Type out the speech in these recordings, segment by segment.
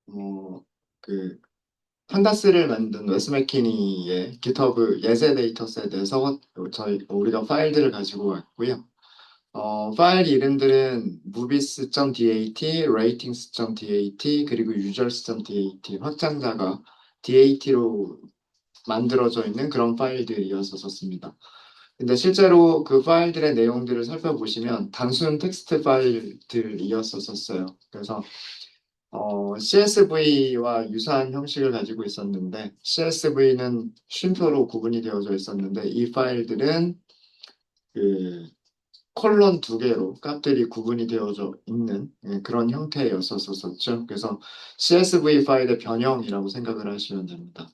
어, 그 판다스를 만든 웨스 맥키니의 GitHub 예제 데이터셋에서 우리가 파일들을 가지고 왔고요. 파일 이름들은 movies.dat, ratings.dat, 그리고 users.dat 확장자가 dat로 만들어져 있는 그런 파일들이었었습니다. 근데 실제로 그 파일들의 내용들을 살펴보시면 단순 텍스트 파일들이었었어요. 그래서 CSV와 유사한 형식을 가지고 있었는데 CSV는 쉼표로 구분이 되어져 있었는데 이 파일들은 그 콜론 두 개로 값들이 구분이 되어져 있는 그런 형태였었었죠. 그래서 CSV 파일의 변형이라고 생각을 하시면 됩니다.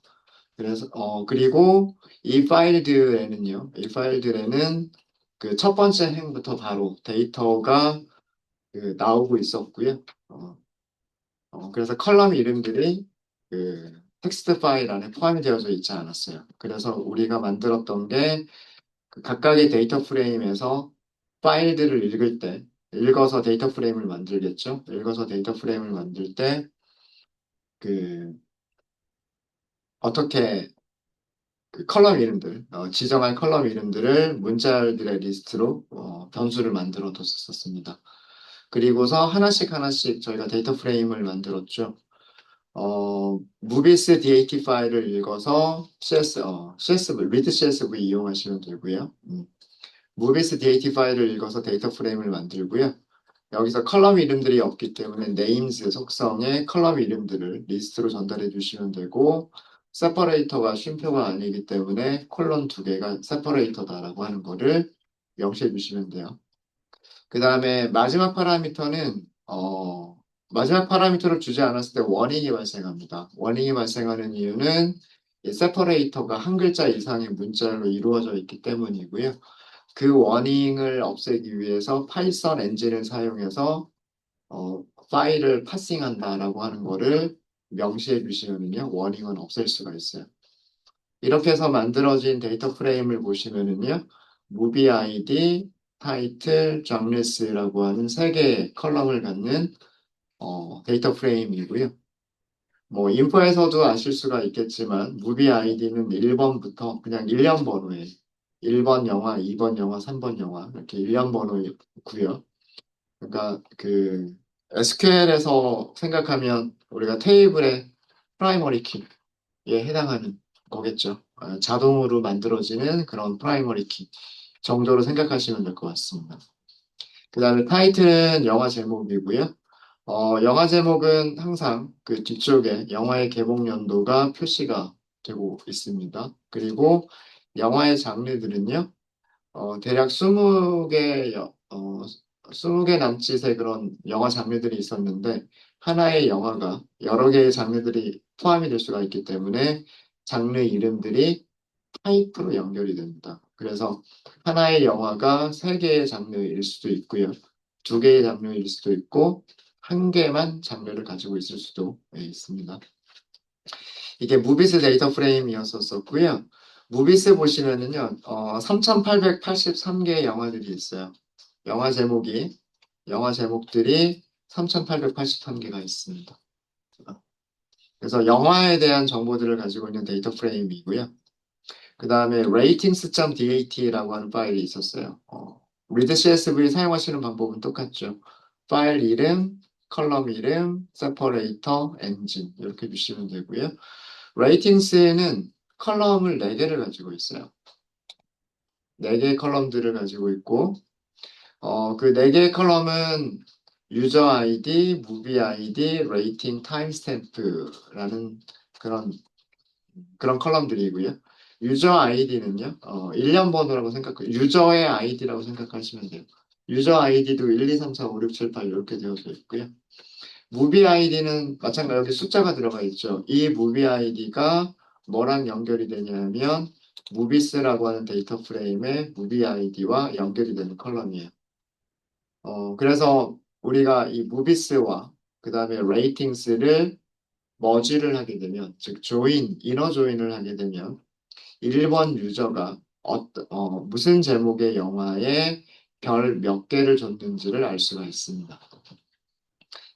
그래서 그리고 이 파일들에는 그 첫 번째 행부터 바로 데이터가 나오고 있었고요. 그래서 컬럼 이름들이 그 텍스트 파일 안에 포함이 되어져 있지 않았어요. 그래서 우리가 만들었던 게그 각각의 데이터 프레임에서 파일들을 읽을 때, 읽어서 데이터 프레임을 만들겠죠. 읽어서 데이터 프레임을 만들 때, 그, 어떻게 그 컬럼 이름들, 지정할 컬럼 이름들을 문자열들의 리스트로 변수를 만들어 뒀었습니다. 그리고서 하나씩 하나씩 저희가 데이터 프레임을 만들었죠. movies dat 파일을 읽어서 CSV, read CSV 이용하시면 되고요. movies dat 파일을 읽어서 데이터 프레임을 만들고요. 여기서 컬럼 이름들이 없기 때문에 names 속성의 컬럼 이름들을 리스트로 전달해 주시면 되고, 세퍼레이터가 쉼표가 아니기 때문에 콜론 두 개가 세퍼레이터다라고 하는 거를 명시해 주시면 돼요. 그 다음에 마지막 파라미터를 주지 않았을 때 워닝이 발생합니다. 워닝이 발생하는 이유는 이 세퍼레이터가 한 글자 이상의 문자로 이루어져 있기 때문이고요. 그 워닝을 없애기 위해서 파이썬 엔진을 사용해서 파일을 파싱한다라고 하는 거를 명시해 주시면요. 워닝은 없앨 수가 있어요. 이렇게 해서 만들어진 데이터 프레임을 보시면은요. 무비 아이디, 타이틀, 장르스라고 하는 세 개의 컬럼을 갖는 데이터 프레임이고요. 뭐 인포에서도 아실 수가 있겠지만 무비 아이디는 1번부터 그냥 일련 번호에 1번 영화, 2번 영화, 3번 영화 이렇게 일련 번호고요. 그러니까 그 SQL에서 생각하면 우리가 테이블의 프라이머리 키에 해당하는 거겠죠. 자동으로 만들어지는 그런 프라이머리 키 정도로 생각하시면 될 것 같습니다. 그 다음에 타이틀은 영화 제목이고요. 영화 제목은 항상 그 뒤쪽에 영화의 개봉 연도가 표시가 되고 있습니다. 그리고 영화의 장르들은요, 대략 20개 남짓의 그런 영화 장르들이 있었는데, 하나의 영화가 여러 개의 장르들이 포함이 될 수가 있기 때문에 장르 이름들이 타입으로 연결이 됩니다. 그래서 하나의 영화가 세 개의 장르일 수도 있고요. 두 개의 장르일 수도 있고, 한 개만 장르를 가지고 있을 수도 있습니다. 이게 무비스 데이터 프레임이었었고요. 무비스 보시면은요, 3,883개의 영화들이 있어요. 영화 제목이, 영화 제목들이 3,883개가 있습니다. 그래서 영화에 대한 정보들을 가지고 있는 데이터 프레임이고요. 그 다음에 ratings.dat라고 하는 파일이 있었어요. read CSV 사용하시는 방법은 똑같죠. 파일 이름, 컬럼 이름, 세퍼레이터, 엔진 이렇게 주시면 되고요. ratings는 컬럼을 4개를 가지고 있어요. 4개의 컬럼들을 가지고 있고 그 4개의 컬럼은 유저 아이디, 무비 아이디, 레이팅, 타임스탬프라는 그런 컬럼들이고요. 유저 아이디는요, 일련 번호라고 유저의 아이디라고 생각하시면 돼요. 유저 아이디도 1, 2, 3, 4, 5, 6, 7, 8 이렇게 되어져 있고요. 무비 아이디는 마찬가지로 여기 숫자가 들어가 있죠. 이 무비 아이디가 뭐랑 연결이 되냐면, 무비스라고 하는 데이터 프레임의 무비 아이디와 연결이 되는 컬럼이에요. 그래서 우리가 이 무비스와 그 다음에 레이팅스를 머지를 하게 되면, 즉 이너 조인을 하게 되면 1번 유저가 무슨 제목의 영화에 별 몇 개를 줬는지를 알 수가 있습니다.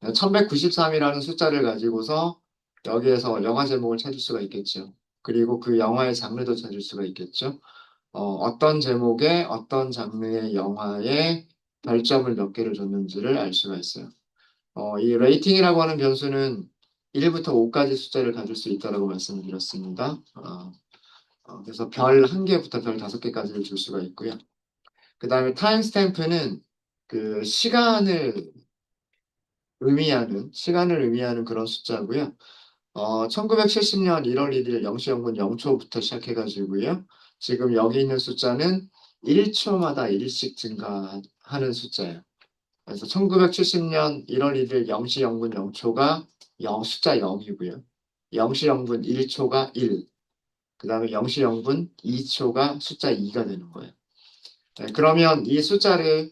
1193이라는 숫자를 가지고서 여기에서 영화 제목을 찾을 수가 있겠죠. 그리고 그 영화의 장르도 찾을 수가 있겠죠. 어떤 제목에 어떤 장르의 영화에 별점을 몇 개를 줬는지를 알 수가 있어요. 이 레이팅이라고 하는 변수는 1부터 5까지 숫자를 가질 수 있다고 말씀을 드렸습니다. 그래서 별 1개부터 별 5개까지를 줄 수가 있고요. 그 다음에 타임 스탬프는 그 시간을 의미하는 그런 숫자고요. 1970년 1월 1일 0시 0분 0초부터 시작해가지고요. 지금 여기 있는 숫자는 1초마다 1씩 증가하는 숫자예요. 그래서 1970년 1월 1일 0시 0분 0초가 숫자 0이고요. 0시 0분 1초가 1, 그 다음에 0시 0분 2초가 숫자 2가 되는 거예요. 네, 그러면 이 숫자를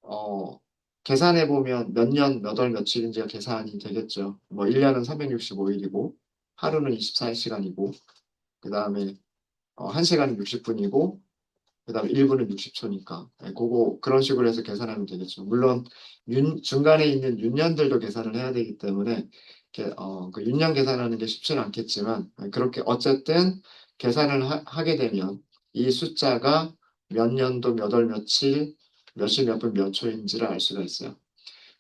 어, 계산해 보면 몇 년, 몇 월, 며칠인지가 계산이 되겠죠. 뭐 1년은 365일이고 하루는 24시간이고 그 다음에 1시간은 60분이고 그 다음에 1분은 60초니까 그거 그런 식으로 해서 계산하면 되겠죠. 물론 중간에 있는 윤년들도 계산을 해야 되기 때문에 그 윤년 계산하는 게 쉽지는 않겠지만 그렇게 어쨌든 계산을 하게 되면 이 숫자가 몇 년도 몇 월 며칠 몇 시 몇 분 몇 초인지를 알 수가 있어요.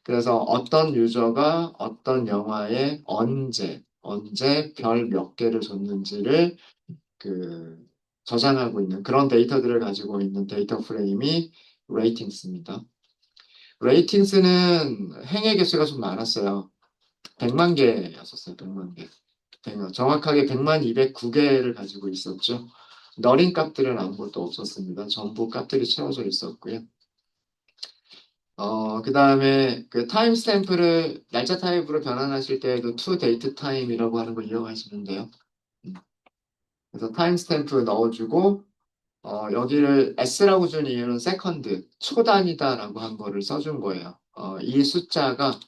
그래서 어떤 유저가 어떤 영화에 언제 별 몇 개를 줬는지를 그 저장하고 있는 그런 데이터들을 가지고 있는 데이터 프레임이 레이팅스입니다. 레이팅스는 행의 개수가 좀 많았어요. 100만 개였었어요. 100만 개. 정확하게 100만 209개를 가지고 있었죠. 너린 값들은 아무것도 없었습니다. 전부 값들이 채워져 있었고요. 그 다음에 그 타임 스탬프를 날짜 타입으로 변환하실 때에도 to date time이라고 하는 걸 이용하시면 돼요. 음. 그래서 타임 스탬프 넣어주고 여기를 S라고 준 이유는 세컨드, 초단위다라고 한 거를 써준 거예요. 이 숫자가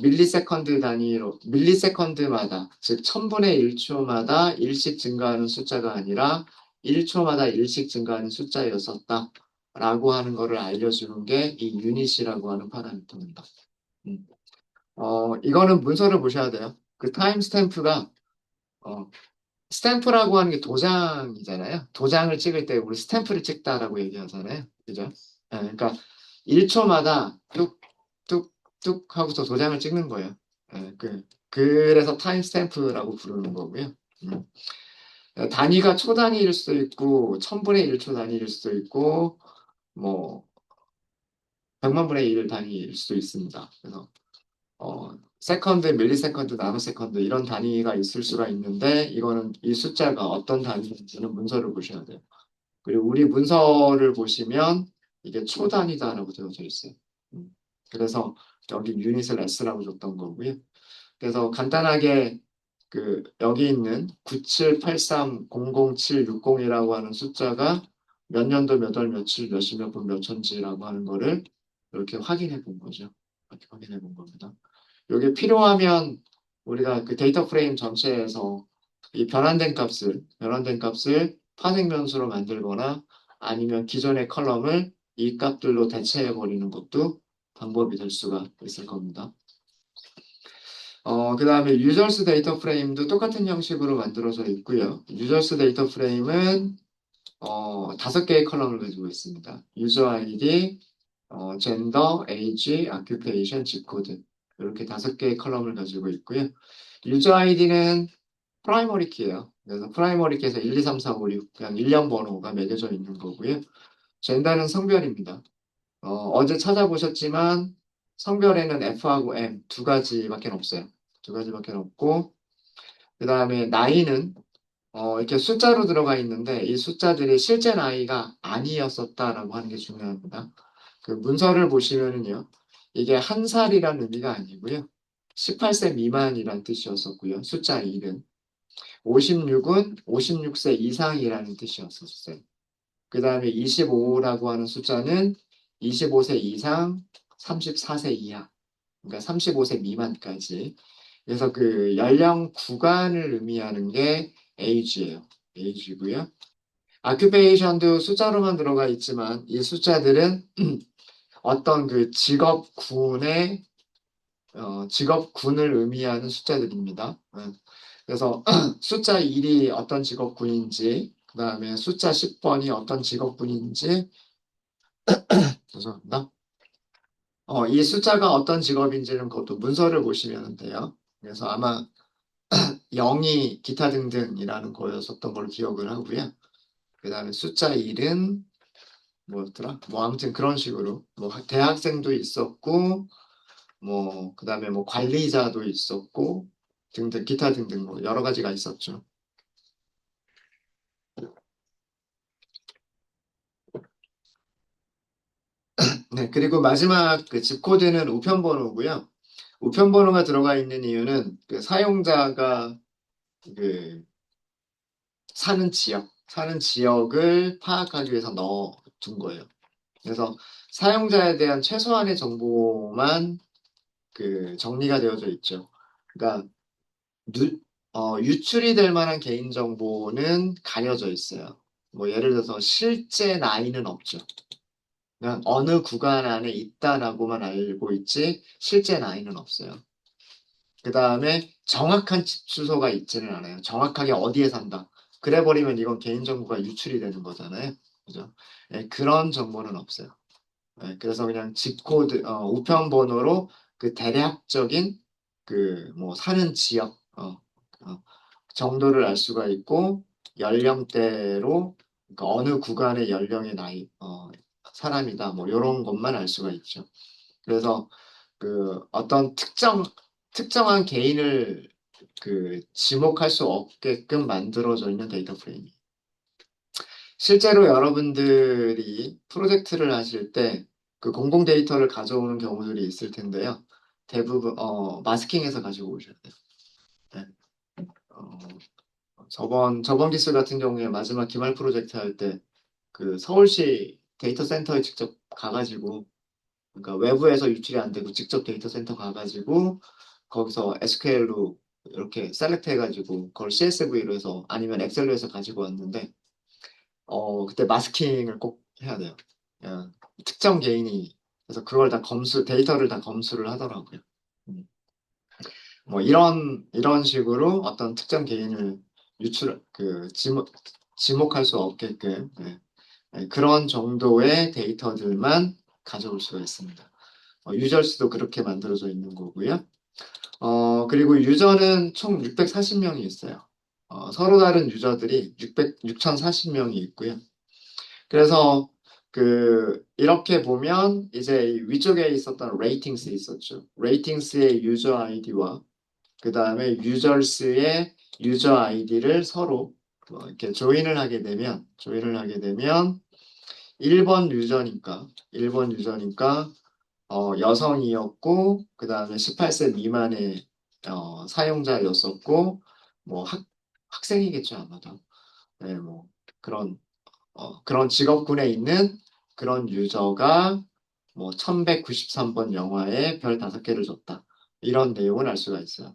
밀리세컨드 단위로, 밀리세컨드마다, 즉 1000분의 1초마다 1씩 증가하는 숫자가 아니라 1초마다 1씩 증가하는 숫자였었다. 라고 하는 거를 알려주는 게 이 유닛이라고 하는 파라미터입니다. 음. 이거는 문서를 보셔야 돼요. 그 타임 스탬프가 어, 스탬프라고 하는 게 도장이잖아요. 도장을 찍을 때 우리 스탬프를 찍다라고 얘기하잖아요. 그죠? 그러니까 1초마다 뚝, 뚝, 뚝 하고서 도장을 찍는 거예요. 그래서 타임 스탬프라고 부르는 거고요. 음. 단위가 초 단위일 수도 있고, 1000분의 1초 단위일 수도 있고, 뭐, 100만 분의 1 단위일 수도 있습니다. 그래서 세컨드, 밀리세컨드, 나노세컨드 이런 단위가 있을 수가 있는데 이거는 이 숫자가 어떤 단위인지는 문서를 보셔야 돼요. 그리고 우리 문서를 보시면 이게 초 단위다라고 되어져 있어요. 음. 그래서 여기 유닛을 S라고 줬던 거고요. 그래서 간단하게 그 여기 있는 978300760이라고 하는 숫자가 몇 년도 몇 월 며칠 몇 시 몇 분 몇 초인지라고 하는 거를 이렇게 확인해 본 거죠. 이렇게 확인해 본 겁니다. 이게 필요하면 우리가 그 데이터 프레임 전체에서 이 변환된 값을 파생 변수로 만들거나 아니면 기존의 컬럼을 이 값들로 대체해 버리는 것도 방법이 될 수가 있을 겁니다. 그 다음에 유저스 데이터 프레임도 똑같은 형식으로 만들어져 있고요. 유저스 데이터 프레임은 5개의 컬럼을 가지고 있습니다. 유저 아이디, 젠더, 에이지, 아큐페이션, 집코드 이렇게 5개의 컬럼을 가지고 있고요. 유저 아이디는 프라이머리 키예요. 그래서 프라이머리 키에서 1, 2, 3, 4, 5, 6 그냥 일련 번호가 매겨져 있는 거고요. 젠더는 성별입니다. 어제 찾아보셨지만 성별에는 F하고 M 두 가지밖에 없어요. 두 가지밖에 없고 그 다음에 나이는 이렇게 숫자로 들어가 있는데 이 숫자들이 실제 나이가 아니었었다라고 하는 게 중요합니다. 그 문서를 보시면은요. 이게 한 살이라는 의미가 아니고요. 18세 미만이란 뜻이었었고요. 숫자 1은 56은 56세 이상이라는 뜻이었었어요. 그 다음에 25라고 하는 숫자는 25세 이상, 34세 이하, 그러니까 35세 미만까지. 그래서 그 연령 구간을 의미하는 게 age예요. age고요. occupation도 숫자로만 들어가 있지만 이 숫자들은 어떤 그 직업군의 직업군을 의미하는 숫자들입니다. 그래서 숫자 1이 어떤 직업군인지, 그 다음에 숫자 10번이 어떤 직업군인지, 죄송합니다. 이 숫자가 어떤 직업인지는 그것도 문서를 보시면 돼요. 그래서 아마 0이 기타 등등이라는 거였었던 걸로 기억을 하고요. 그 다음에 숫자 1은 뭐였더라? 뭐 아무튼 그런 식으로 뭐 대학생도 있었고 뭐 그다음에 뭐 관리자도 있었고 등등 기타 등등 뭐 여러 가지가 있었죠. 네, 그리고 마지막 그 집 코드는 우편번호고요. 우편번호가 들어가 있는 이유는 그 사용자가 그 사는 지역을 파악하기 위해서 넣어둔 거예요. 그래서 사용자에 대한 최소한의 정보만 그 정리가 되어져 있죠. 그러니까 유출이 될 만한 개인정보는 가려져 있어요. 뭐 예를 들어서 실제 나이는 없죠. 그냥 어느 구간 안에 있다라고만 알고 있지 실제 나이는 없어요. 그 다음에 정확한 집 주소가 있지는 않아요. 정확하게 어디에 산다. 그래 버리면 이건 개인정보가 유출이 되는 거잖아요. 그죠? 예, 그런 정보는 없어요. 예, 그래서 그냥 집 코드, 우편번호로 그 대략적인 그 뭐 사는 지역, 정도를 알 수가 있고 연령대로 그러니까 어느 구간의 연령의 나이 사람이다 뭐 이런 것만 알 수가 있죠. 그래서 그 어떤 특정한 개인을 그 지목할 수 없게끔 만들어져 있는 데이터 프레임이. 실제로 여러분들이 프로젝트를 하실 때 그 공공 데이터를 가져오는 경우들이 있을 텐데요. 대부분 마스킹해서 가지고 오셔야 돼요. 네. 어, 저번 기술 같은 경우에 마지막 기말 프로젝트 할 때 그 서울시 데이터 센터에 직접 가가지고 그러니까 외부에서 유출이 안 되고 직접 데이터 센터 가가지고 거기서 SQL로 이렇게 셀렉트 해가지고 그걸 CSV로 해서 아니면 엑셀로 해서 가지고 왔는데 그때 마스킹을 꼭 해야 돼요. 그냥 특정 개인이 그래서 그걸 다 데이터를 다 검수를 하더라고요. 음. 뭐 이런 식으로 어떤 특정 개인을 지목할 수 없게끔 네. 네, 그런 정도의 데이터들만 가져올 수가 있습니다. 유저수도 그렇게 만들어져 있는 거고요. 그리고 유저는 총 640명이 있어요. 서로 다른 유저들이 6040명이 있고요. 그래서 이렇게 보면 이제 위쪽에 있었던 레이팅스 있었죠. 레이팅스의 유저 아이디와 그 다음에 유저스의 유저 아이디를 서로 이렇게 조인을 하게 되면 1번 유저니까 여성이었고 그 다음에 18세 미만의 사용자였었고 뭐 학생이겠죠 아마도. 네, 뭐 그런 그런 직업군에 있는 그런 유저가 뭐 1193번 영화에 별 5개를 줬다. 이런 내용을 알 수가 있어요.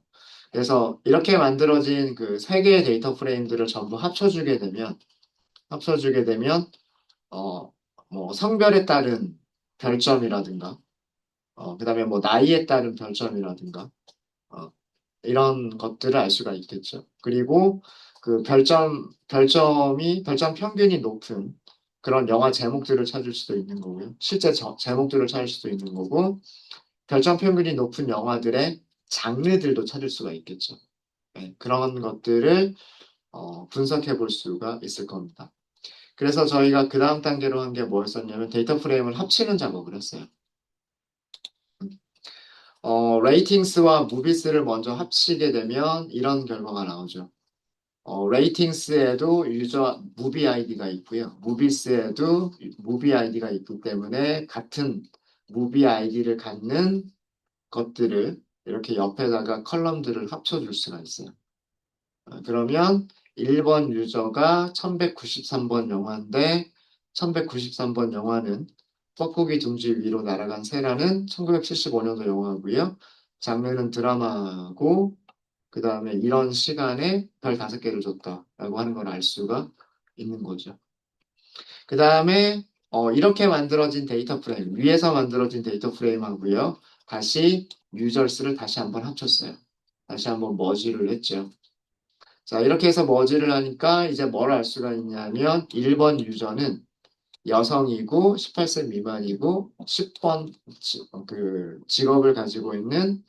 그래서 이렇게 만들어진 그 세 개의 데이터 프레임들을 전부 합쳐주게 되면 어, 뭐 성별에 따른 별점이라든가 그다음에 뭐 나이에 따른 별점이라든가 어, 이런 것들을 알 수가 있겠죠. 그리고 그 별점 평균이 높은 그런 영화 제목들을 찾을 수도 있는 거고요. 실제 제목들을 찾을 수도 있는 거고, 별점 평균이 높은 영화들의 장르들도 찾을 수가 있겠죠. 네, 그런 것들을 분석해 볼 수가 있을 겁니다. 그래서 저희가 그 다음 단계로 한 게 뭐였었냐면 데이터 프레임을 합치는 작업을 했어요. 레이팅스와 무비스를 먼저 합치게 되면 이런 결과가 나오죠. 레이팅스에도 유저 무비 아이디가 있고요. 무비스에도 무비 아이디가 있기 때문에 같은 무비 아이디를 갖는 것들을 이렇게 옆에다가 컬럼들을 합쳐줄 수가 있어요. 그러면 1번 유저가 1193번 영화인데 1193번 영화는 뻐꾸기 둥지 위로 날아간 새라는 1975년도 영화고요. 장르는 드라마고 그 다음에 이런 시간에 별 5개를 줬다라고 하는 걸 알 수가 있는 거죠. 그 다음에 이렇게 만들어진 데이터 프레임, 위에서 만들어진 데이터 프레임하고요. 다시 유저스를 다시 한번 합쳤어요. 다시 한번 머지를 했죠. 자, 이렇게 해서 머지를 하니까 이제 뭘 알 수가 있냐면 1번 유저는 여성이고 18세 미만이고 10번 직업을 가지고 있는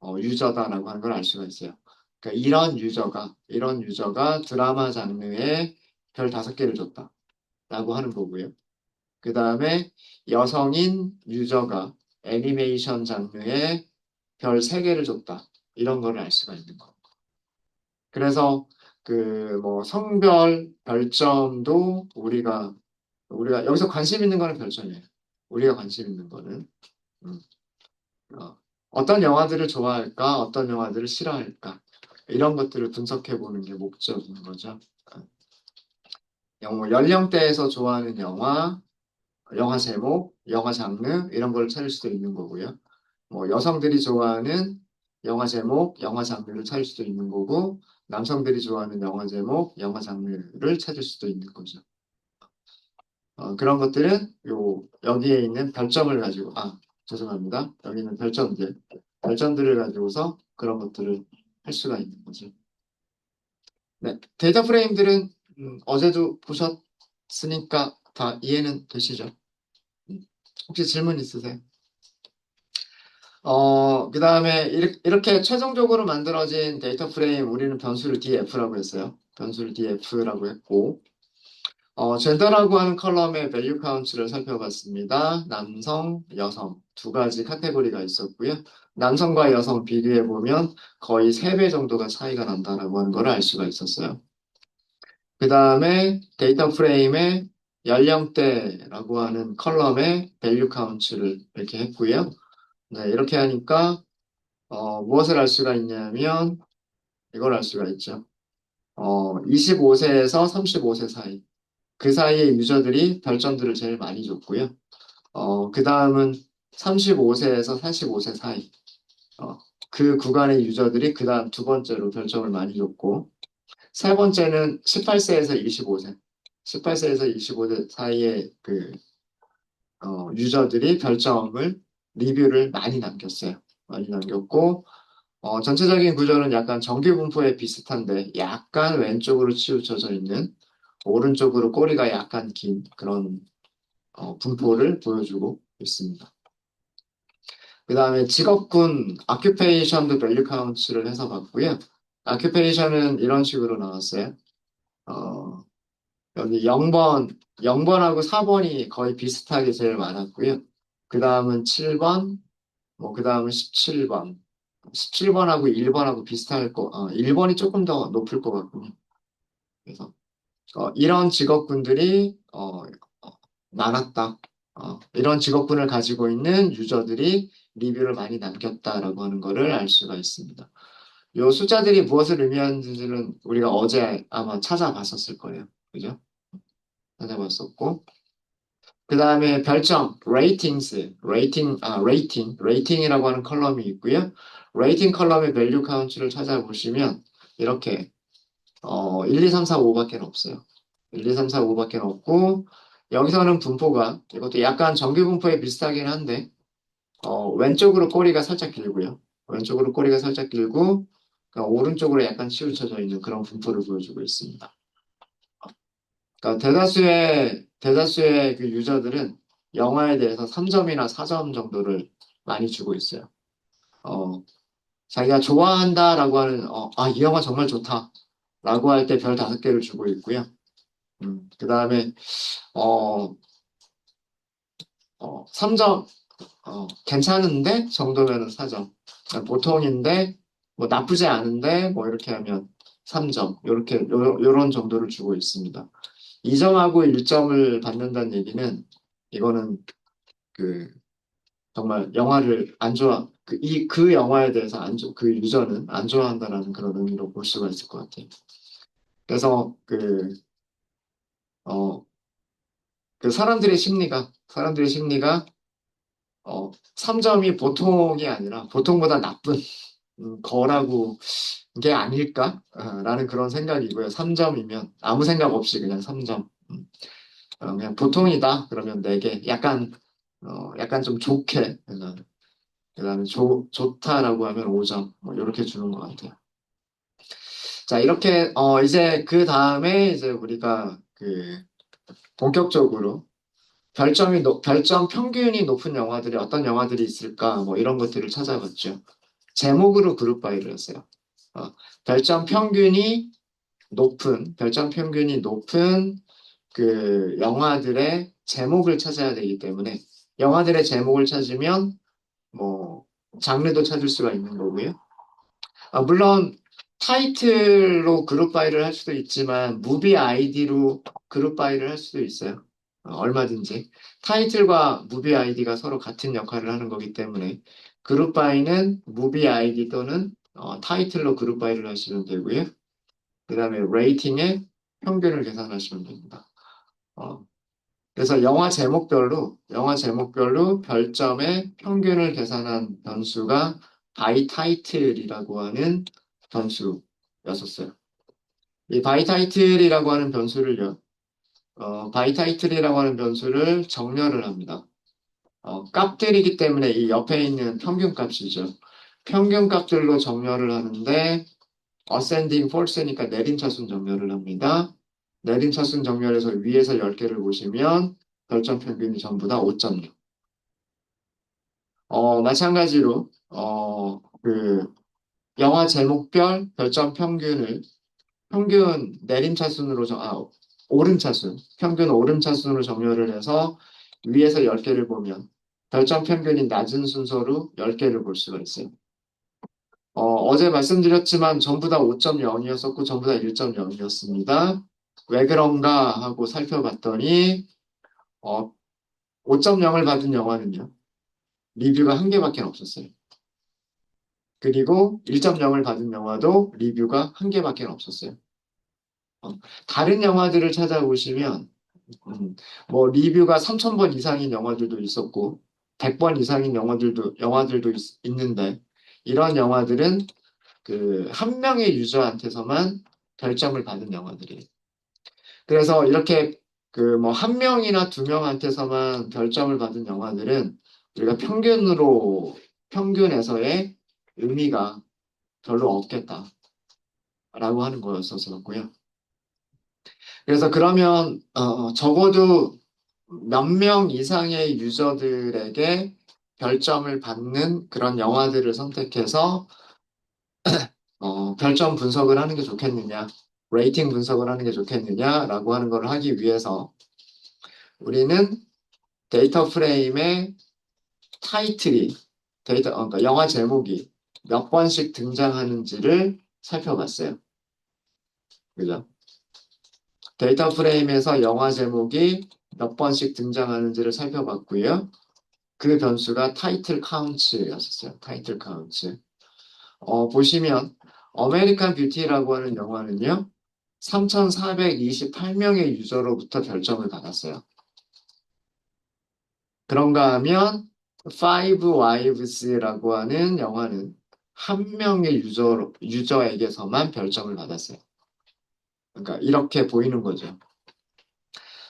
유저다라고 하는 걸 알 수가 있어요. 그러니까 이런 유저가 드라마 장르에 별 5개를 줬다라고 하는 거고요. 그 다음에 여성인 유저가 애니메이션 장르에 별 3개를 줬다. 이런 거를 알 수가 있는 거. 그래서 그 뭐 성별 별점도 우리가 여기서 관심 있는 거는 별점이에요. 우리가 관심 있는 거는 음, 어떤 영화들을 좋아할까, 어떤 영화들을 싫어할까 이런 것들을 분석해 보는 게 목적인 거죠. 연령대에서 좋아하는 영화, 영화 제목, 영화 장르 이런 걸 찾을 수도 있는 거고요. 뭐 여성들이 좋아하는 영화 제목, 영화 장르를 찾을 수도 있는 거고 남성들이 좋아하는 영화 제목, 영화 장르를 찾을 수도 있는 거죠. 그런 것들은 여기에 있는 별점을 가지고 죄송합니다. 여기 있는 별점들을 가지고서 그런 것들을 할 수가 있는 거죠. 네, 데이터 프레임들은 어제도 보셨으니까 다 이해는 되시죠? 음, 혹시 질문 있으세요? 그 다음에 이렇게 최종적으로 만들어진 데이터 프레임 우리는 변수를 DF라고 했어요. 변수를 DF라고 했고 젠더라고 하는 컬럼의 밸류 카운트를 살펴봤습니다. 남성, 여성 2가지 카테고리가 있었고요. 남성과 여성 비교해 보면 거의 3배 정도가 차이가 난다라고 하는 걸 알 수가 있었어요. 그 다음에 데이터 프레임의 연령대라고 하는 컬럼의 밸류 카운트를 이렇게 했고요. 네, 이렇게 하니까 무엇을 알 수가 있냐면 이걸 알 수가 있죠. 25세에서 35세 사이. 그 사이에 유저들이 별점들을 제일 많이 줬고요. 그 다음은 35세에서 45세 사이. 어, 그 구간의 유저들이 그 다음 2번째로 별점을 많이 줬고, 3번째는 18세에서 25세. 18세에서 25세 사이의 유저들이 리뷰를 많이 남겼어요. 많이 남겼고, 전체적인 구조는 약간 정규분포에 비슷한데, 약간 왼쪽으로 치우쳐져 있는, 오른쪽으로 꼬리가 약간 긴 그런 분포를 보여주고 있습니다. 그 다음에 직업군 아큐페이션도 밸류 카운트를 해서 봤고요. 아큐페이션은 이런 식으로 나왔어요. 어, 여기 0번하고 4번이 거의 비슷하게 제일 많았고요. 그 다음은 7번, 그 다음은 17번. 17번하고 1번하고 1번이 조금 더 높을 것 같군요. 그래서 이런 직업군들이 많았다. 이런 직업군을 가지고 있는 유저들이 리뷰를 많이 남겼다라고 하는 것을 알 수가 있습니다. 이 숫자들이 무엇을 의미하는지는 우리가 어제 아마 찾아봤었을 거예요. 그죠? 찾아봤었고. 그 다음에 별점, 레이팅이라고 하는 컬럼이 있고요. 레이팅 컬럼의 밸류 카운트를 찾아보시면 이렇게 1, 2, 3, 4, 5밖에 없어요. 1, 2, 3, 4, 5밖에 없고 여기서는 분포가 이것도 약간 정규 분포에 비슷하긴 한데 왼쪽으로 꼬리가 살짝 길고요. 왼쪽으로 꼬리가 살짝 길고 그러니까 오른쪽으로 약간 치우쳐져 있는 그런 분포를 보여주고 있습니다. 그러니까 대다수의 그 유저들은 영화에 대해서 3점이나 4점 정도를 많이 주고 있어요. 어, 자기가 좋아한다라고 하는 이 영화 정말 좋다라고 할 때 별 5개를 주고 있고요. 그 다음에 3점 괜찮은데 정도면은 4점. 보통인데 뭐 나쁘지 않은데 뭐 이렇게 하면 3점. 요런 정도를 주고 있습니다. 2점하고 1점을 받는다는 얘기는 이거는 그 정말 영화를 안 좋아 그 영화에 대해서 그 유저는 안 좋아한다라는 그런 의미로 볼 수가 있을 것 같아요. 그래서 어, 그 사람들의 심리가 3점이 보통이 아니라 보통보다 나쁜 거라고 게 아닐까? 라는 그런 생각이고요. 3점이면 아무 생각 없이 그냥 3점. 그냥 보통이다. 그러면 4개. 약간 좀 좋게. 그다음에 좋다라고 하면 5점, 뭐 이렇게 주는 것 같아요. 자, 이렇게 이제 그 다음에 이제 우리가 그 본격적으로 별점 평균이 높은 영화들이 어떤 영화들이 있을까, 뭐 이런 것들을 찾아봤죠. 제목으로 그룹 바이를 했어요. 어, 별점 평균이 높은 그 영화들의 제목을 찾아야 되기 때문에 영화들의 제목을 찾으면 뭐 장르도 찾을 수가 있는 거고요. 물론 타이틀로 그룹 바이를 할 수도 있지만 무비 아이디로 그룹 바이를 할 수도 있어요. 얼마든지. 타이틀과 무비 아이디가 서로 같은 역할을 하는 거기 때문에 그룹 바이는 무비 아이디 또는 타이틀로 그룹 바이를 하시면 되고요. 그 다음에 레이팅의 평균을 계산하시면 됩니다. 어, 그래서 영화 제목별로 별점의 평균을 계산한 변수가 바이 타이틀이라고 하는 변수였었어요. 이 바이 타이틀이라고 하는 변수를 정렬을 합니다. 값들이기 때문에 이 옆에 있는 평균 값이죠. 평균 값들로 정렬을 하는데 ascending force니까 내림차순 정렬을 합니다. 내림차순 정렬에서 위에서 10개를 보시면 별점 평균이 전부 다 5.6. 마찬가지로 그 영화 제목별 별점 평균 내림차순으로 오름차순 평균 오름차순으로 정렬을 해서 위에서 10개를 보면 별점 평균이 낮은 순서로 10개를 볼 수가 있어요. 어제 말씀드렸지만 전부 다 5.0이었었고 전부 다 1.0이었습니다. 왜 그런가 하고 살펴봤더니 5.0을 받은 영화는요. 리뷰가 한 개밖에 없었어요. 그리고 1.0을 받은 영화도 리뷰가 한 개밖에 없었어요. 다른 영화들을 찾아보시면 뭐 리뷰가 3,000번 이상인 영화들도 있었고 100번 이상인 영화들도 있는데 이런 영화들은 그 한 명의 유저한테서만 별점을 받은 영화들이에요. 그래서 이렇게 그 뭐 한 명이나 두 명한테서만 별점을 받은 영화들은 우리가 평균에서의 의미가 별로 없겠다라고 하는 거였었고요. 그래서 그러면 적어도 몇 명 이상의 유저들에게 별점을 받는 그런 영화들을 선택해서 별점 분석을 하는 게 좋겠느냐, 레이팅 분석을 하는 게 좋겠느냐라고 하는 걸 하기 위해서 우리는 데이터 프레임의 타이틀이 그러니까 영화 제목이 몇 번씩 등장하는지를 살펴봤어요. 그죠? 데이터 프레임에서 영화 제목이 몇 번씩 등장하는지를 살펴봤고요. 그 변수가 타이틀 카운츠였었어요. 타이틀 카운츠. 보시면 어메리칸 뷰티라고 하는 영화는요. 3,428명의 유저로부터 별점을 받았어요. 그런가 하면 Five Wives라고 하는 영화는 한 명의 유저에게서만 별점을 받았어요. 그러니까 이렇게 보이는 거죠.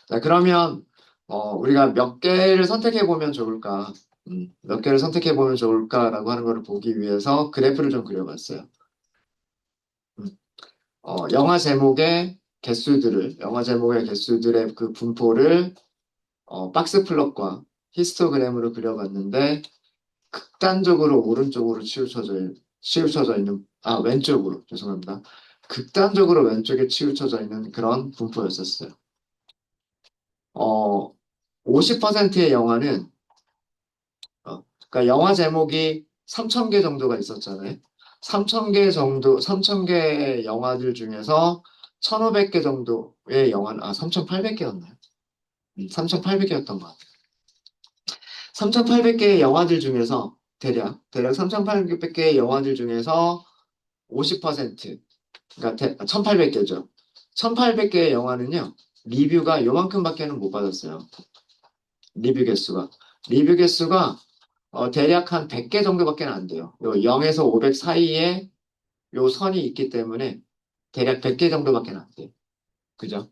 자, 그러면 우리가 몇 개를 선택해 보면 좋을까? 몇 개를 선택해 보면 좋을까라고 하는 것을 보기 위해서 그래프를 좀 그려봤어요. 음, 영화 제목의 개수들의 그 분포를 박스 플롯과 히스토그램으로 그려봤는데 극단적으로 오른쪽으로 치우쳐져 있는, 왼쪽으로, 죄송합니다. 극단적으로 왼쪽에 치우쳐져 있는 그런 분포였었어요. 어, 50%의 영화는, 그러니까 영화 제목이 3,000개 정도가 있었잖아요. 3,000개 영화들 중에서 1,500개 정도의 영화는, 3,800개였나요? 3,800개였던 것 같아요. 3,800개의 영화들 중에서, 대략 3,800개의 영화들 중에서 50%, 그러니까 1,800개죠. 1,800개의 영화는요, 리뷰가 요만큼밖에는 못 받았어요. 리뷰 개수가. 리뷰 개수가 대략 한 100개 정도밖에 안 돼요. 요 0에서 500 사이에 요 선이 있기 때문에 대략 100개 정도밖에 안 돼요. 그죠?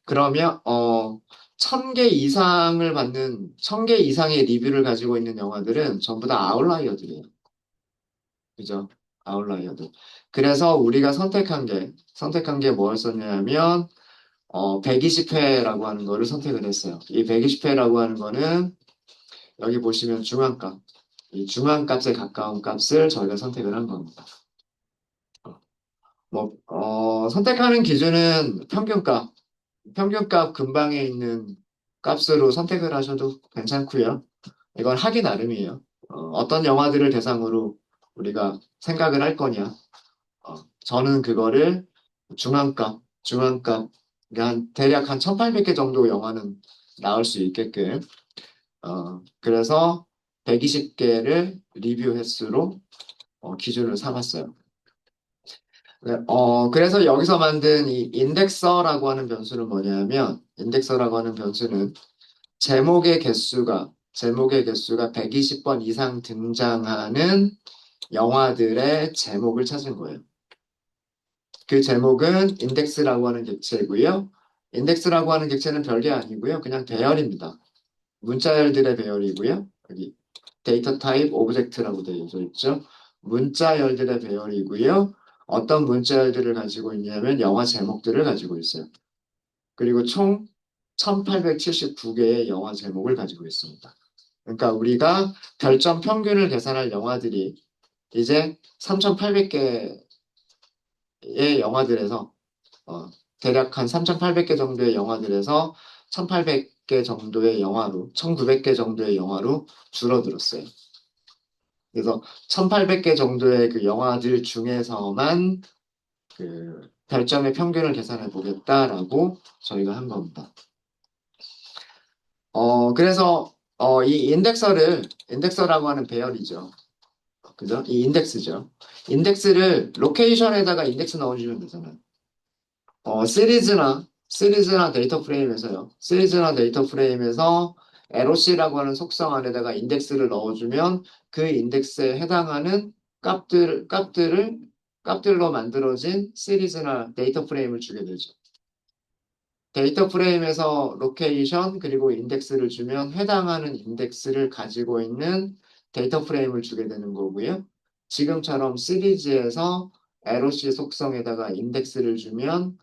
그러면 1000개 이상을 받는, 1000개 이상의 리뷰를 가지고 있는 영화들은 전부 다 아웃라이어들이에요. 그죠? 아웃라이어들. 그래서 우리가 선택한 게 뭐였었냐면, 120회라고 하는 거를 선택을 했어요. 이 120회라고 하는 거는 여기 보시면 중앙값, 이 중앙값에 가까운 값을 저희가 선택을 한 겁니다. 선택하는 기준은 평균값 근방에 있는 값으로 선택을 하셔도 괜찮고요. 이건 하기 나름이에요. 어떤 영화들을 대상으로 우리가 생각을 할 거냐. 저는 그거를 중앙값, 그러니까 대략 한 1800개 정도 영화는 나올 수 있게끔, 그래서 120개를 리뷰 횟수로 기준을 삼았어요. 네, 그래서 여기서 만든 이 인덱서라고 하는 변수는 제목의 개수가 120번 이상 등장하는 영화들의 제목을 찾은 거예요. 그 제목은 인덱스라고 하는 객체고요. 인덱스라고 하는 객체는 별게 아니고요. 그냥 배열입니다. 문자열들의 배열이고요. 여기 데이터 타입 오브젝트라고 되어 있죠. 문자열들의 배열이고요. 어떤 문자열들을 가지고 있냐면 영화 제목들을 가지고 있어요. 그리고 총 1879개의 영화 제목을 가지고 있습니다. 그러니까 우리가 별점 평균을 계산할 영화들이 이제 3,800개의 영화들에서 대략 한 3,800개 정도의 영화들에서 1,800개 정도의 영화로, 1,900개 정도의 영화로 줄어들었어요. 그래서 1,800개 정도의 그 영화들 중에서만 그 별점의 평균을 계산해 보겠다라고 저희가 한 겁니다. 그래서 이 인덱서라고 하는 배열이죠. 그죠? 이 인덱스죠. 인덱스를 로케이션에다가 인덱스 넣어주면 되잖아요. 시리즈나 데이터 프레임에서요. 시리즈나 데이터 프레임에서 LOC라고 하는 속성 안에다가 인덱스를 넣어주면 그 인덱스에 해당하는 값들로 만들어진 시리즈나 데이터 프레임을 주게 되죠. 데이터 프레임에서 로케이션 그리고 인덱스를 주면 해당하는 인덱스를 가지고 있는 데이터 프레임을 주게 되는 거고요. 지금처럼 시리즈에서 LOC 속성에다가 인덱스를 주면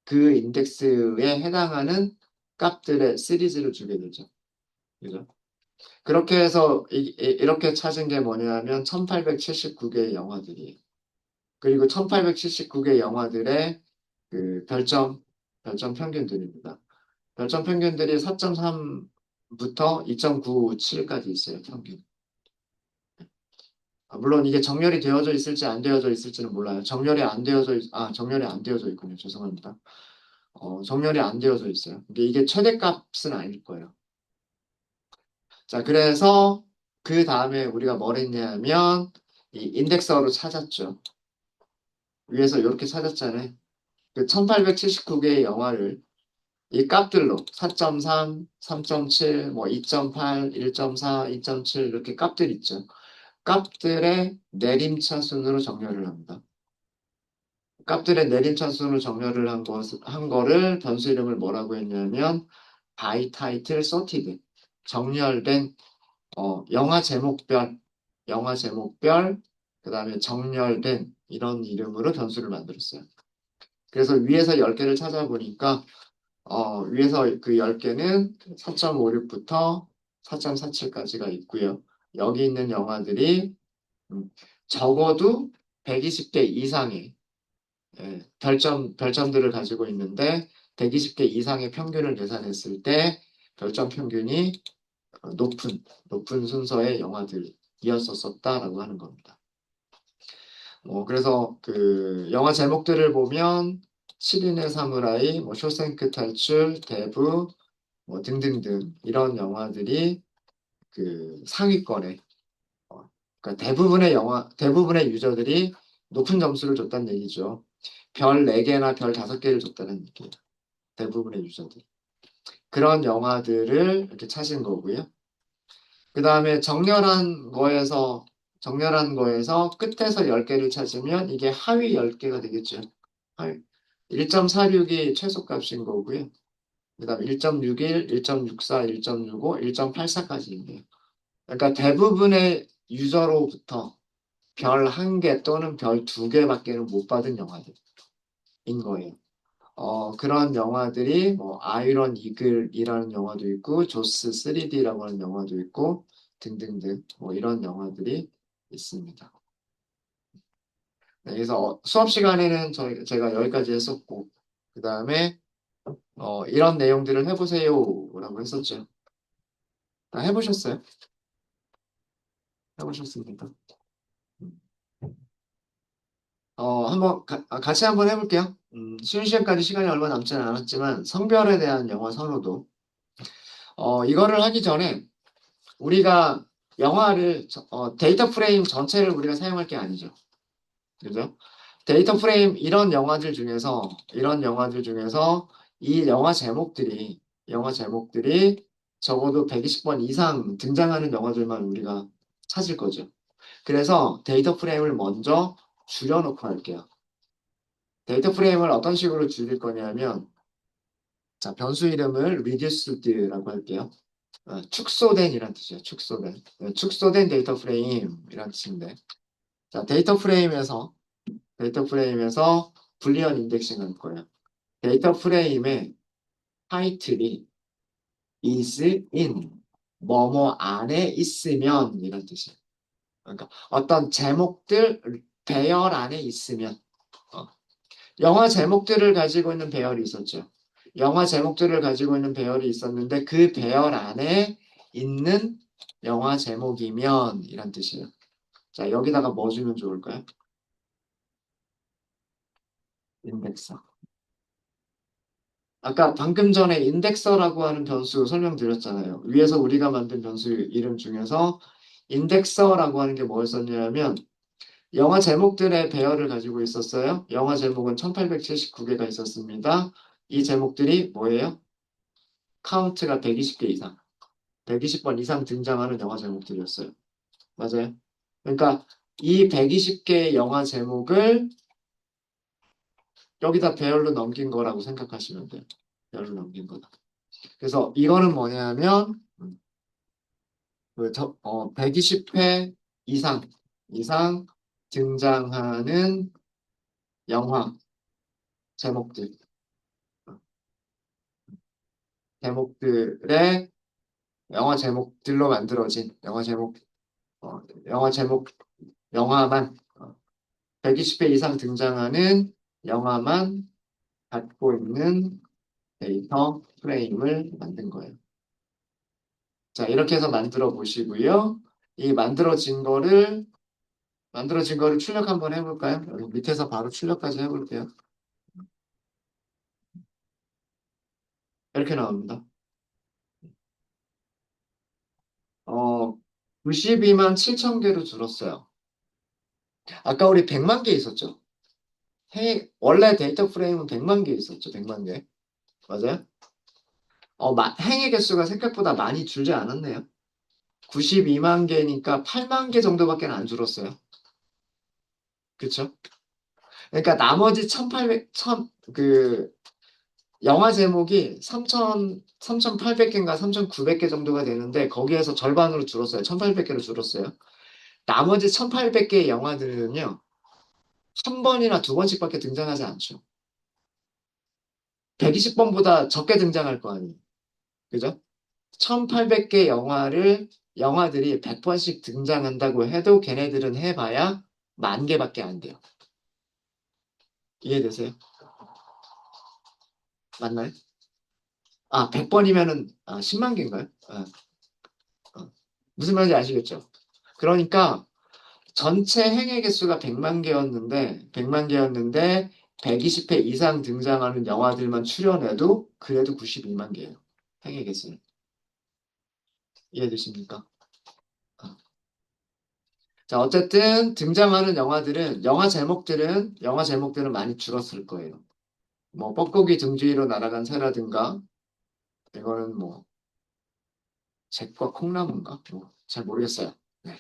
그 인덱스에 해당하는 값들의 시리즈를 주게 되죠. 그죠? 그렇게 해서 이렇게 찾은 게 뭐냐면 1879개의 영화들이에요. 그리고 1879개 영화들의 그 별점 평균들입니다. 별점 평균들이 4.3부터 2.97까지 있어요, 평균. 물론 이게 정렬이 되어져 있을지 안 되어져 있을지는 몰라요. 정렬이 안 되어져 있군요. 죄송합니다. 정렬이 안 되어져 있어요. 이게 최대값은 아닐 거예요. 자, 그래서 그 다음에 우리가 뭘 했냐면 이 인덱서로 찾았죠. 위에서 이렇게 찾았잖아요. 그 1879개의 영화를 이 값들로 4.3, 3.7, 뭐 2.8, 1.4, 2.7 이렇게 값들 있죠. 값들의 내림차순으로 정렬을 합니다. 값들의 내림차순으로 정렬을 한 거를 변수 이름을 뭐라고 했냐면 by title sorted 정렬된 영화 제목별 그다음에 정렬된 이런 이름으로 변수를 만들었어요. 그래서 위에서 10개를 찾아보니까 위에서 그 10개는 4.56부터 4.47까지가 있고요. 여기 있는 영화들이 적어도 120개 이상의 별점들을 가지고 있는데 120개 이상의 평균을 계산했을 때 별점 평균이 높은 순서의 영화들이었었다라고 하는 겁니다. 그래서 그 영화 제목들을 보면 7인의 사무라이, 뭐 쇼생크 탈출, 대부, 뭐 등등등 이런 영화들이 그 상위권에 그러니까 대부분의 유저들이 높은 점수를 줬다는 얘기죠. 별 4개나 별 5개를 줬다는 얘기예요. 대부분의 유저들이. 그런 영화들을 이렇게 찾은 거고요. 그 다음에 정렬한 거에서 끝에서 10개를 찾으면 이게 하위 10개가 되겠죠. 하위. 1.46이 최소값인 거고요. 그다음 1.61, 1.64, 1.65, 1.84까지 있네요. 그러니까 대부분의 유저로부터 별 1개 또는 별 2개밖에는 못 받은 영화들인 거예요. 그런 영화들이 뭐 아이런 이글이라는 영화도 있고 조스 3D라고 하는 영화도 있고 등등등 뭐 이런 영화들이 있습니다. 네, 그래서 수업 시간에는 제가 여기까지 했었고 그 다음에 이런 내용들을 해보세요라고 했었죠. 다 해보셨어요? 해보셨습니까? 음. 한번 같이 한번 해볼게요. 쉬는 시간까지 시간이 얼마 남지는 않았지만 성별에 대한 영화 선호도. 이거를 하기 전에 우리가 영화를 데이터 프레임 전체를 우리가 사용할 게 아니죠. 그죠? 데이터 프레임 이런 영화들 중에서 이 영화 제목들이 적어도 120번 이상 등장하는 영화들만 우리가 찾을 거죠. 그래서 데이터 프레임을 먼저 줄여놓고 할게요. 데이터 프레임을 어떤 식으로 줄일 거냐면, 자, 변수 이름을 reduced라고 할게요. 축소된이란 뜻이에요. 축소된. 축소된 데이터 프레임이란 뜻인데. 자, 데이터 프레임에서 불리언 인덱싱 할 거예요. 데이터 프레임의 타이틀이 is in 뭐뭐 안에 있으면 이란 뜻이에요. 그러니까 어떤 제목들 배열 안에 있으면 어, 영화 제목들을 가지고 있는 배열이 있었죠. 영화 제목들을 가지고 있는 배열이 있었는데 그 배열 안에 있는 영화 제목이면 이란 뜻이에요. 자, 여기다가 뭐 주면 좋을까요? 인덱서. 아까 방금 전에 인덱서라고 하는 변수 설명드렸잖아요. 위에서 우리가 만든 변수 이름 중에서 인덱서라고 하는 게 뭐였었냐면 영화 제목들의 배열을 가지고 있었어요. 영화 제목은 1879개가 있었습니다. 이 제목들이 뭐예요? 카운트가 120개 이상, 120번 이상 등장하는 영화 제목들이었어요. 맞아요. 그러니까 이 120개의 영화 제목을 여기다 배열로 넘긴 거라고 생각하시면 돼요. 배열로 넘긴 거다. 그래서 이거는 뭐냐면 120회 이상 등장하는 영화 제목들, 제목들의 영화 제목들로 만들어진 영화 제목, 영화만 120회 이상 등장하는 영화만 갖고 있는 데이터 프레임을 만든 거예요. 자, 이렇게 해서 만들어 보시고요. 이 만들어진 거를 출력 한번 해볼까요? 여기 밑에서 바로 출력까지 해볼게요. 이렇게 나옵니다. 92만 7천 개로 줄었어요. 아까 우리 100만 개 있었죠? 원래 데이터 프레임은 100만 개 있었죠? 100만 개. 맞아요? 행의 개수가 생각보다 많이 줄지 않았네요. 92만 개니까 8만 개 정도밖에 안 줄었어요. 그쵸? 그러니까 나머지 1800, 영화 제목이 3,800개인가 3,900개 정도가 되는데 거기에서 절반으로 줄었어요. 1,800개로 줄었어요. 나머지 1,800개의 영화들은요. 한 번이나 두 번씩밖에 등장하지 않죠. 120번보다 적게 등장할 거 아니에요. 그죠? 1,800개 영화들이 100번씩 등장한다고 해도 걔네들은 해봐야 10,000개밖에 안 돼요. 이해되세요? 맞나요? 100번이면은 10만 개인가요? 무슨 말인지 아시겠죠? 그러니까 전체 행의 개수가 100만 개였는데 120회 이상 등장하는 영화들만 추려내도 그래도 92만 개예요. 행의 개수는. 이해되십니까? 어. 자, 어쨌든 등장하는 영화 제목들은 많이 줄었을 거예요. 뭐 뻐꾸기 등 뒤로 날아간 새라든가 이거는 뭐 잭과 콩나물인가? 잘 모르겠어요. 네.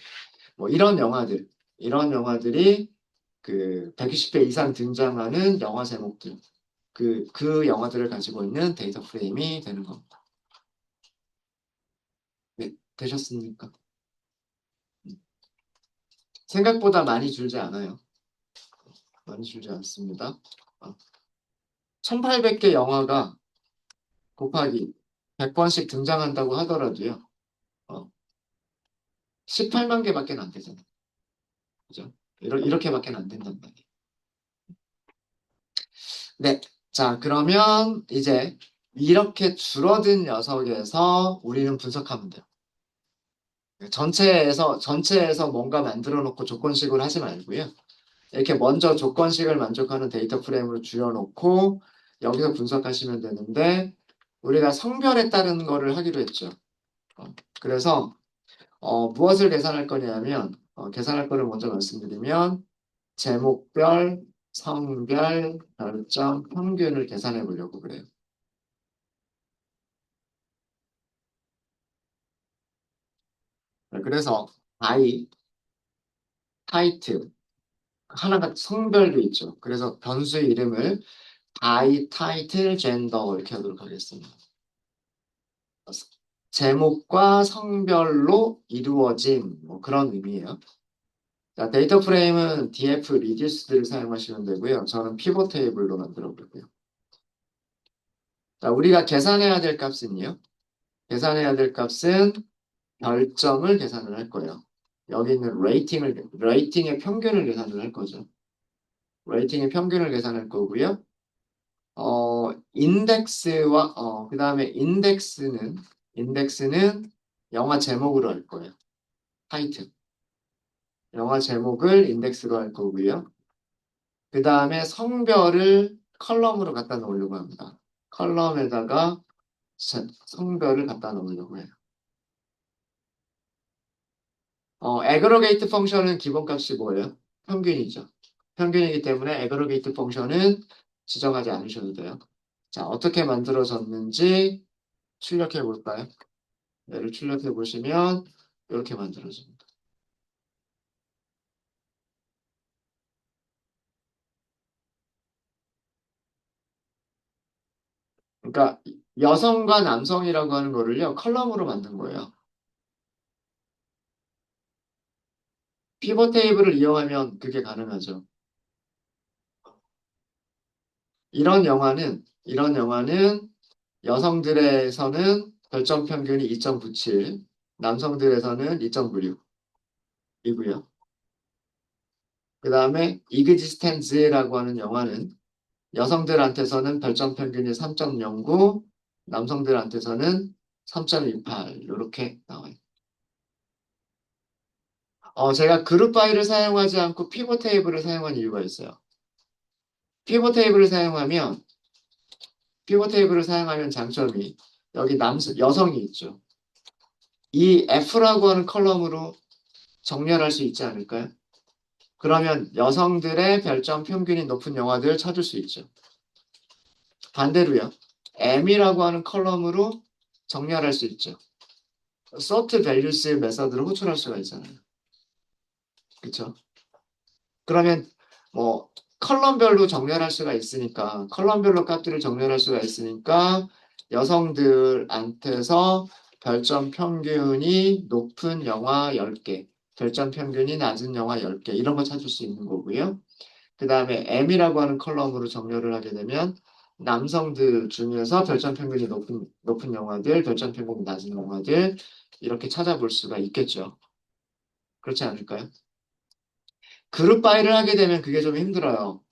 뭐 이런 영화들이 그 120회 이상 등장하는 영화 제목들. 그 영화들을 가지고 있는 데이터 프레임이 되는 겁니다. 네, 되셨습니까? 생각보다 많이 줄지 않아요. 많이 줄지 않습니다. 1800개 영화가 곱하기 100번씩 등장한다고 하더라도요. 어, 18만 개밖에 안 되잖아요. 그죠? 이렇게밖에 안 된단 말이에요. 네. 자, 그러면 이제 이렇게 줄어든 녀석에서 우리는 분석하면 돼요. 전체에서 뭔가 만들어 놓고 조건식을 하지 말고요. 이렇게 먼저 조건식을 만족하는 데이터 프레임으로 줄여놓고 여기서 분석하시면 되는데 우리가 성별에 따른 거를 하기로 했죠. 그래서 무엇을 계산할 거냐면 계산할 거를 먼저 말씀드리면 제목별, 성별, 별점, 평균을 계산해 보려고 그래요. 그래서 바이, 타이틀, 하나가 성별도 있죠. 그래서 변수의 이름을 바이, 타이틀, 젠더 이렇게 하도록 하겠습니다. 제목과 성별로 이루어진 뭐 그런 의미예요. 자, 데이터 프레임은 df reduced를 사용하시면 되고요. 저는 피벗 테이블로 만들어 볼게요. 자, 우리가 계산해야 될 값은요. 계산해야 될 값은 별점을 계산을 할 거예요. 여기 있는 레이팅의 평균을 계산을 할 거죠. 레이팅의 평균을 계산할 거고요. 인덱스와, 그 다음에 인덱스는 영화 제목으로 할 거예요. 타이틀. 영화 제목을 인덱스로 할 거고요. 그 다음에 성별을 컬럼으로 갖다 놓으려고 합니다. 컬럼에다가 성별을 갖다 놓으려고 해요. 애그러게이트 펑션은 기본값이 뭐예요? 평균이죠. 평균이기 때문에 애그러게이트 펑션은 지정하지 않으셔도 돼요. 자, 어떻게 만들어졌는지 출력해 볼까요? 얘를 출력해 보시면 이렇게 만들어집니다. 그러니까 여성과 남성이라고 하는 거를요, 컬럼으로 만든 거예요. 피벗 테이블을 이용하면 그게 가능하죠. 이런 영화는 여성들에서는 별점 평균이 2.97, 남성들에서는 2.96이고요. 그 다음에 이그지스텐즈라고 하는 영화는 여성들한테서는 별점 평균이 3.09, 남성들한테서는 3.28 이렇게 나와요. 제가 그룹 바이를 사용하지 않고 피벗 테이블을 사용한 이유가 있어요. 피벗 테이블을 사용하면 피벗 테이블을 사용하면 장점이 여기 여성이 있죠. 이 F라고 하는 컬럼으로 정렬할 수 있지 않을까요? 그러면 여성들의 별점 평균이 높은 영화들을 찾을 수 있죠. 반대로요. M이라고 하는 컬럼으로 정렬할 수 있죠. sort values 메서드를 호출할 수가 있잖아요. 그렇죠? 그러면 뭐 컬럼별로 정렬할 수가 있으니까 컬럼별로 값들을 정렬할 수가 있으니까 여성들한테서 별점 평균이 높은 영화 10개, 별점 평균이 낮은 영화 10개 이런 거 찾을 수 있는 거고요. 그 다음에 M이라고 하는 컬럼으로 정렬을 하게 되면 남성들 중에서 별점 평균이 높은 영화들, 별점 평균이 낮은 영화들 이렇게 찾아볼 수가 있겠죠. 그렇지 않을까요? 그룹 바이를 하게 되면 그게 좀 힘들어요.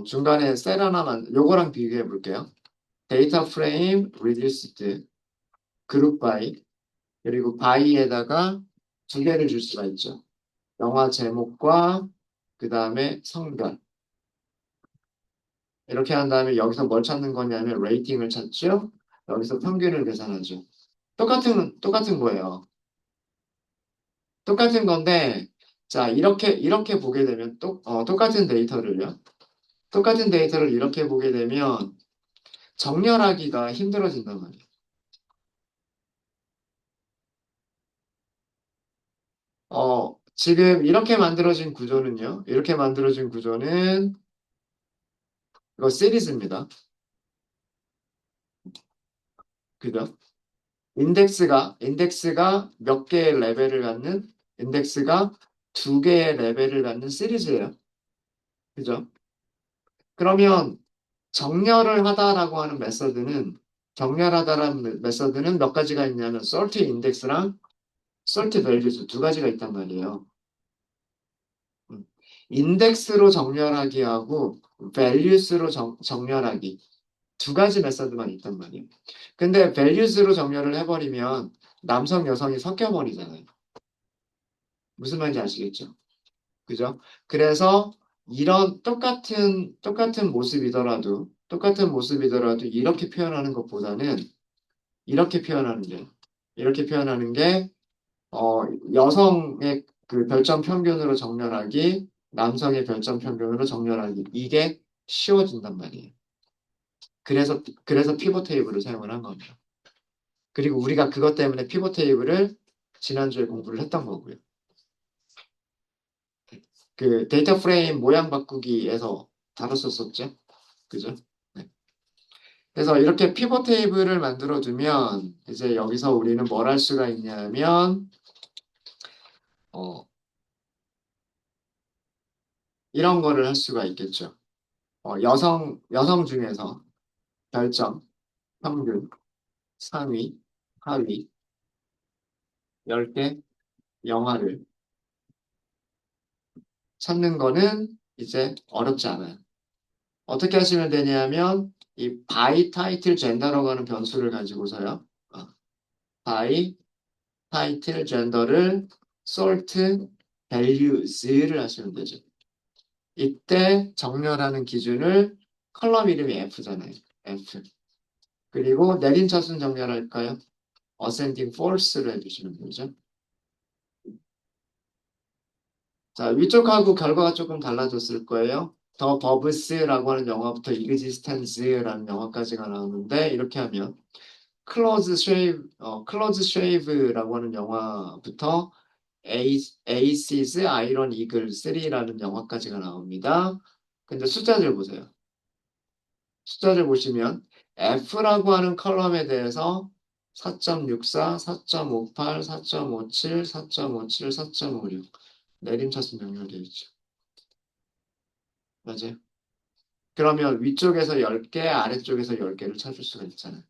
중간에 셀 하나만 요거랑 비교해 볼게요. 데이터 프레임 reduced 그룹 바이 그리고 바이에다가 두 개를 줄 수가 있죠. 영화 제목과 그 다음에 성별 이렇게 한 다음에 여기서 뭘 찾는 거냐면 레이팅을 찾죠. 여기서 평균을 계산하죠. 똑같은 거예요. 똑같은 건데 자 이렇게 보게 되면 똑같은 데이터를 이렇게 보게 되면 정렬하기가 힘들어진단 말이에요. 지금 이렇게 만들어진 구조는 이거 시리즈입니다. 그죠? 인덱스가 몇 개의 레벨을 갖는, 인덱스가 두 개의 레벨을 갖는 시리즈예요. 그죠? 그러면 정렬하다라는 메서드는 몇 가지가 있냐면 sort index랑 sort values 두 가지가 있단 말이에요. 음. 인덱스로 정렬하기하고 values로 정렬하기 두 가지 메서드만 있단 말이에요. 근데 values로 정렬을 해버리면 남성 여성이 섞여버리잖아요. 무슨 말인지 아시겠죠? 그죠? 그래서 이런 똑같은 모습이더라도 이렇게 표현하는 게 이렇게 표현하는 게 어, 여성의 그 별점 평균으로 정렬하기, 남성의 별점 평균으로 정렬하기 이게 쉬워진단 말이에요. 그래서 피벗 테이블을 사용을 한 겁니다. 그리고 우리가 그것 때문에 피벗 테이블을 지난주에 공부를 했던 거고요. 그 데이터 프레임 모양 바꾸기에서 다뤘었었죠. 그죠? 네. 그래서 이렇게 피벗 테이블을 만들어 두면 이제 여기서 우리는 뭘 할 수가 있냐면 어, 이런 거를 할 수가 있겠죠. 여성 중에서 별점, 평균, 상위, 하위 10개 영화를 찾는 거는 이제 어렵지 않아요. 어떻게 하시면 되냐면 이 by title gender라고 하는 변수를 가지고서요. by title gender를 sort values를 하시면 되죠. 이때 정렬하는 기준을 컬럼 이름이 F잖아요. F. 그리고 내린 차순 정렬할까요? ascending false를 해주시면 되죠. 자, 위쪽하고 결과가 조금 달라졌을 거예요. 더 버브스라고 하는 영화부터 existence라는 영화까지가 나오는데 이렇게 하면 클로즈 쉐이브라고 하는 영화부터 에이시스 아이런 이글 3라는 영화까지가 나옵니다. 근데 숫자들 보세요. 숫자를 보시면 F라고 하는 컬럼에 대해서 4.64, 4.58, 4.57, 4.57, 4.56 내림차순 병렬되어 있죠. 맞아요. 그러면 위쪽에서 10개, 아래쪽에서 10개를 찾을 수가 있잖아요.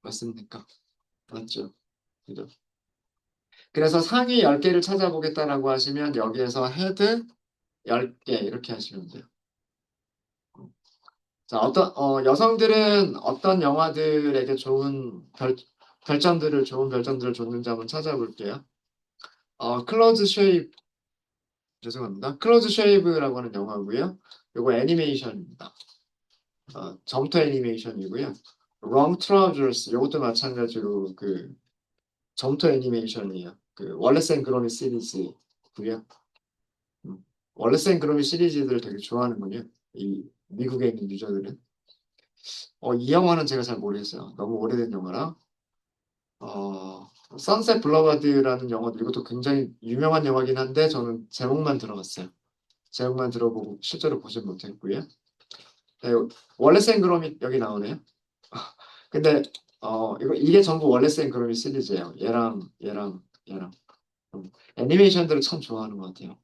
맞습니까? 맞죠? 그죠? 그래서 상위 10개를 찾아보겠다라고 하시면 여기에서 헤드 10개 이렇게 하시면 돼요. 자, 여성들은 어떤 영화들에게 좋은 별점들을 줬는지 한번 찾아볼게요. 클로즈 쉐이브, 죄송합니다. 클로즈 쉐이브라고 하는 영화고요. 요거 애니메이션입니다. 점토 애니메이션이고요. 롱 트라우저스, 요것도 마찬가지로 그 점토 애니메이션이에요. 그 월레스 앤 그로미 시리즈고요. 음, 월레스 앤 그로미 시리즈들을 되게 좋아하는군요. 이 미국에 있는 유저들은. 이 영화는 제가 잘 모르겠어요. 너무 오래된 영화라. 선셋 블러바드라는 영화도 이것도 굉장히 유명한 영화긴 한데 저는 제목만 들어봤어요. 제목만 들어보고 실제로 보진 못했고요. 네, 월레스 앤 그로미 여기 나오네요. 근데 이게 전부 월레스 앤 그로미 시리즈예요. 얘랑. 애니메이션들을 참 좋아하는 것 같아요.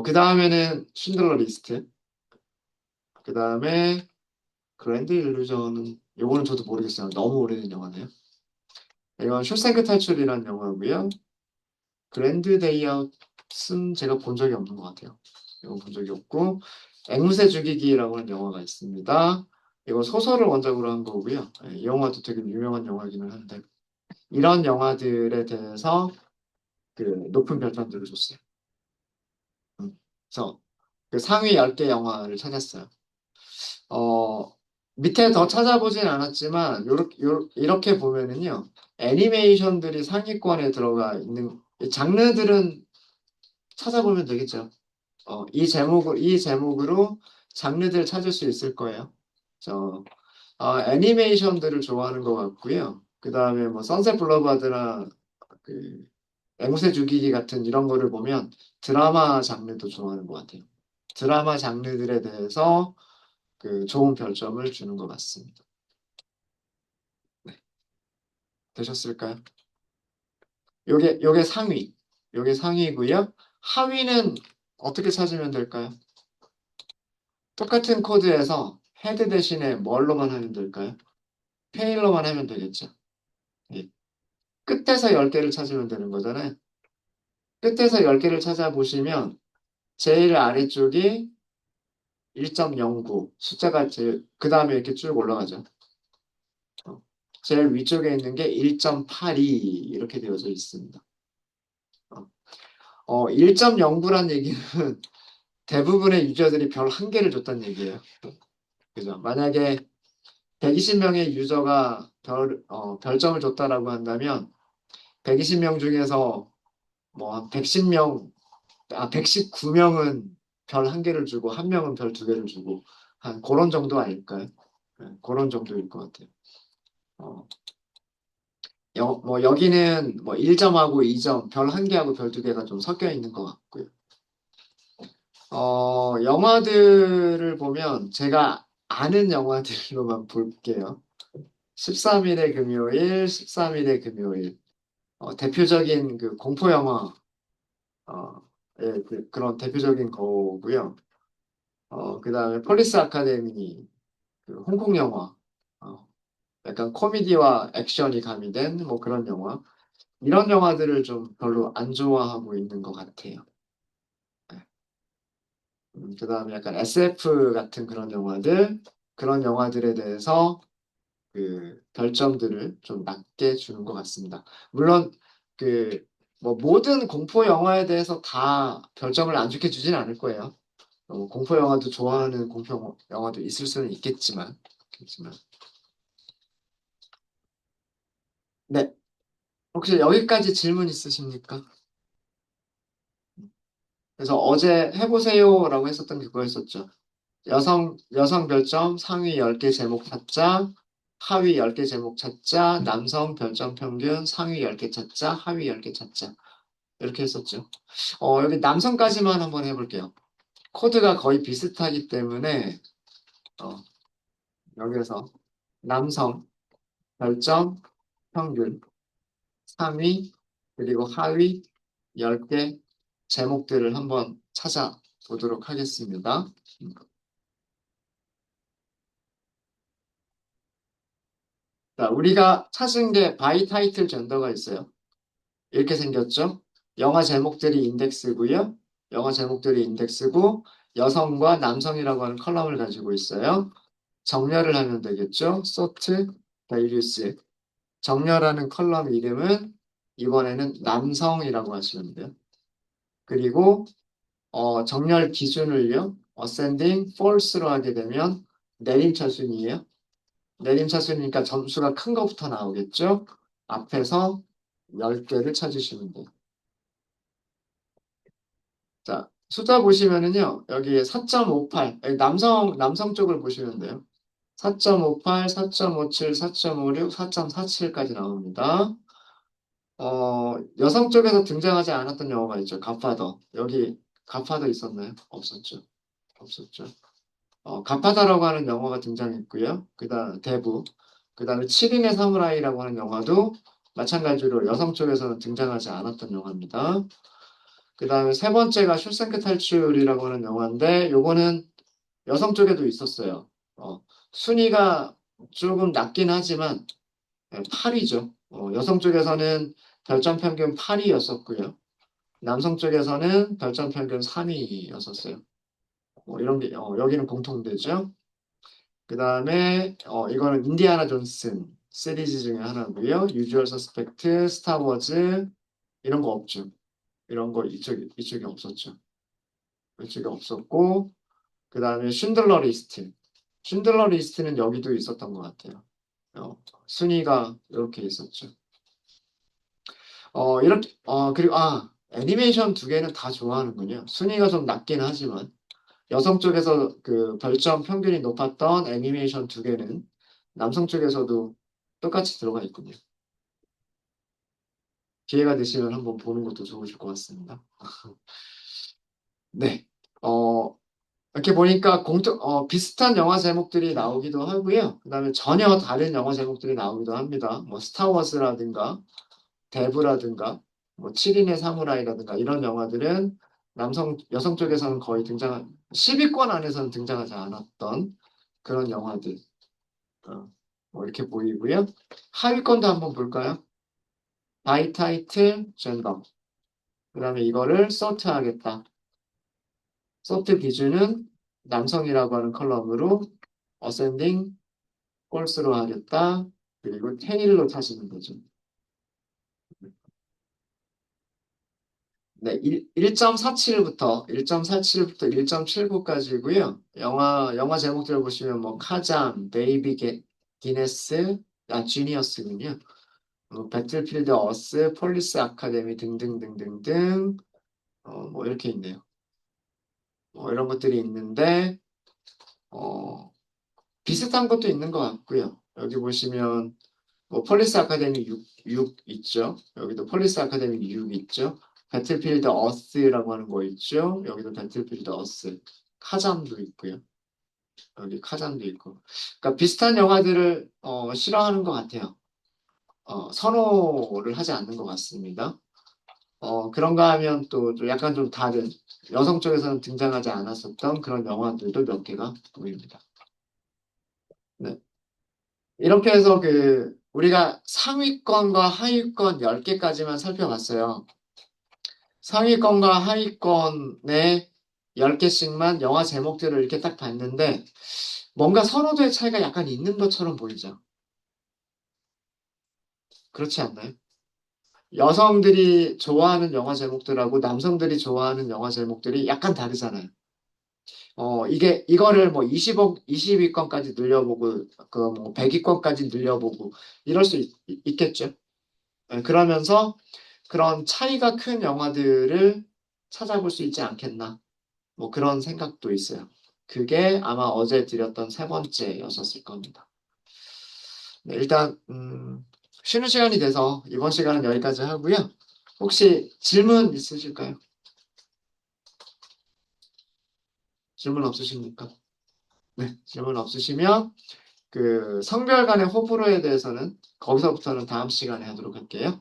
그 다음에는 신들러 리스트. 그 다음에 그랜드 일루전은 요거는 저도 모르겠어요. 너무 오래된 영화네요. 이건 쇼생크 탈출이라는 영화고요. 그랜드 데이아웃은 제가 본 적이 없는 것 같아요. 이건 본 적이 없고 앵무새 죽이기라고 하는 영화가 있습니다. 이거 소설을 원작으로 한 거고요. 이 영화도 되게 유명한 영화기는 한데 이런 영화들에 대해서 그 높은 별점들을 줬어요. 그래서 그 상위 10개 영화를 찾았어요. 어, 밑에 더 찾아보진 않았지만 이렇게 보면은요. 애니메이션들이 상위권에 들어가 있는 장르들은 찾아보면 되겠죠. 이 제목으로 장르들을 찾을 수 있을 거예요. 저 애니메이션들을 좋아하는 것 같고요. 그 다음에 뭐 선셋 블러바드나 그 앵무새 죽이기 같은 이런 거를 보면 드라마 장르도 좋아하는 것 같아요. 드라마 장르들에 대해서 그 좋은 별점을 주는 것 같습니다. 네, 되셨을까요? 요게 상위. 요게 상위고요. 하위는 어떻게 찾으면 될까요? 똑같은 코드에서 헤드 대신에 뭘로만 하면 될까요? 테일러만 하면 되겠죠. 예. 끝에서 10개를 찾으면 되는 거잖아요. 끝에서 10개를 찾아보시면 제일 아래쪽이 1.09 숫자가 제일 그 다음에 이렇게 쭉 올라가죠. 어, 제일 위쪽에 있는 게 1.82 이렇게 되어져 있습니다. 1.09란 얘기는 대부분의 유저들이 별 한 개를 줬다는 얘기예요. 그죠? 만약에 120명의 유저가 별점을 줬다라고 한다면 120명 중에서 뭐 한 110명, 119명은 별 한 개를 주고 한 명은 별 두 개를 주고 한 그런 정도 아닐까요? 네, 그런 정도일 것 같아요. 어, 뭐 여기는 뭐 1점하고 2점, 별 한 개하고 별 두 개가 좀 섞여 있는 것 같고요. 영화들을 보면 제가 아는 영화들로만 볼게요. 13일의 금요일, 13일의 금요일. 대표적인 그 공포 영화, 어, 예, 그런 대표적인 거고요. 그 다음에 폴리스 아카데미, 그 홍콩 영화, 어, 약간 코미디와 액션이 가미된 뭐 그런 영화. 이런 영화들을 좀 별로 안 좋아하고 있는 것 같아요. 네. 그 다음에 약간 SF 같은 그런 영화들에 대해서 그 별점들을 좀 낮게 주는 것 같습니다. 물론 그 뭐 모든 공포 영화에 대해서 다 별점을 안 좋게 주진 않을 거예요. 공포 영화도 좋아하는 공포 영화도 있을 수는 있겠지만. 네. 혹시 여기까지 질문 있으십니까? 그래서 어제 해보세요라고 했었던 게 그거였었죠. 여성 별점 상위 10개 제목 찾자, 하위 10개 제목 찾자, 남성 별점 평균 상위 10개 찾자, 하위 10개 찾자. 이렇게 했었죠. 여기 남성까지만 한번 해볼게요. 코드가 거의 비슷하기 때문에, 어, 여기서 남성 별점 평균 상위 그리고 하위 10개 제목들을 한번 찾아보도록 하겠습니다. 자, 우리가 찾은 게 바이 타이틀 젠더가 있어요. 이렇게 생겼죠? 영화 제목들이 인덱스고요. 영화 제목들이 인덱스고 여성과 남성이라고 하는 컬럼을 가지고 있어요. 정렬을 하면 되겠죠? 소트, values. 정렬하는 컬럼 이름은 이번에는 남성이라고 하시면 돼요. 그리고 정렬 기준을요. ascending, false로 하게 되면 내림차순이에요. 내림차순이니까 점수가 큰 거부터 나오겠죠? 앞에서 10개를 찾으시면 돼요. 자, 숫자 보시면은요. 여기 4.58, 여기 남성 쪽을 보시면 돼요. 4.58, 4.57, 4.56, 4.47까지 나옵니다. 여성 쪽에서 등장하지 않았던 영화가 있죠. 갓파더. 여기 갓파더 있었나요? 없었죠. 없었죠. 갓파더라고 하는 영화가 등장했고요. 그다음 대부. 그다음에 7인의 사무라이라고 하는 영화도 마찬가지로 여성 쪽에서는 등장하지 않았던 영화입니다. 그다음에 세 번째가 슈생크 탈출이라고 하는 영화인데 요거는 여성 쪽에도 있었어요. 순위가 조금 낮긴 하지만 8위죠. 여성 쪽에서는 별점 평균 8위였었고요. 남성 쪽에서는 별점 평균 3위였었어요. 이런 게 여기는 공통되죠. 그 다음에 이거는 인디아나 존슨 시리즈 중에 하나고요. 유주얼 서스펙트, 스타워즈 이런 거 없죠. 이런 거 이쪽에 없었죠. 이쪽에 없었고 그 다음에 쉰들러 리스트. 쉰들러 리스트는 여기도 있었던 것 같아요. 순위가 이렇게 있었죠. 그리고 애니메이션 두 개는 다 좋아하는군요. 순위가 좀 낮긴 하지만 여성 쪽에서 그 별점 평균이 높았던 애니메이션 두 개는 남성 쪽에서도 똑같이 들어가 있군요. 기회가 되시면 한번 보는 것도 좋으실 것 같습니다. 네. 어, 이렇게 보니까 비슷한 영화 제목들이 나오기도 하고요. 그다음에 전혀 다른 영화 제목들이 나오기도 합니다. 뭐 스타워즈라든가 데브라든가 뭐 7인의 사무라이라든가 이런 영화들은 여성 쪽에서는 거의 10위권 안에서는 등장하지 않았던 그런 영화들. 뭐 이렇게 보이고요. 하위권도 한번 볼까요? 바이 타이틀 젠더. 그다음에 이거를 서트하겠다. 서트 기준은 남성이라고 하는 컬럼으로 어센딩 꼴스로 하겠다. 그리고 테일로 타시는 거죠. 네, 1.47부터 1.79까지고요. 영화 제목들 보시면 뭐 카잠, 기네스, 지니어스군요. 배틀필드 어스, 폴리스 아카데미 등등등등등 뭐 이렇게 있네요. 뭐 이런 것들이 있는데 어, 비슷한 것도 있는 것 같고요. 여기 보시면 뭐 폴리스 아카데미 6 있죠. 여기도 폴리스 아카데미 6 있죠. 배틀필드 어스라고 하는 거 있죠. 여기도 배틀필드 어스. 카잠도 있고요. 여기 카잠도 있고. 그러니까 비슷한 영화들을 싫어하는 것 같아요. 선호를 하지 않는 것 같습니다. 그런가 하면 또 약간 좀 다른 여성 쪽에서는 등장하지 않았었던 그런 영화들도 몇 개가 보입니다. 네. 이렇게 해서 우리가 상위권과 하위권 10개까지만 살펴봤어요. 상위권과 하위권의 10개씩만 영화 제목들을 이렇게 딱 봤는데 뭔가 선호도의 차이가 약간 있는 것처럼 보이죠. 그렇지 않나요? 여성들이 좋아하는 영화 제목들하고 남성들이 좋아하는 영화 제목들이 약간 다르잖아요. 이거를 뭐 20위권까지 늘려보고, 뭐 100위권까지 늘려보고, 이럴 수 있겠죠. 네, 그러면서 그런 차이가 큰 영화들을 찾아볼 수 있지 않겠나. 뭐 그런 생각도 있어요. 그게 아마 어제 드렸던 세 번째였었을 겁니다. 네, 일단, 쉬는 시간이 돼서 이번 시간은 여기까지 하고요. 혹시 질문 있으실까요? 질문 없으십니까? 네, 질문 없으시면 성별 간의 호불호에 대해서는 거기서부터는 다음 시간에 하도록 할게요.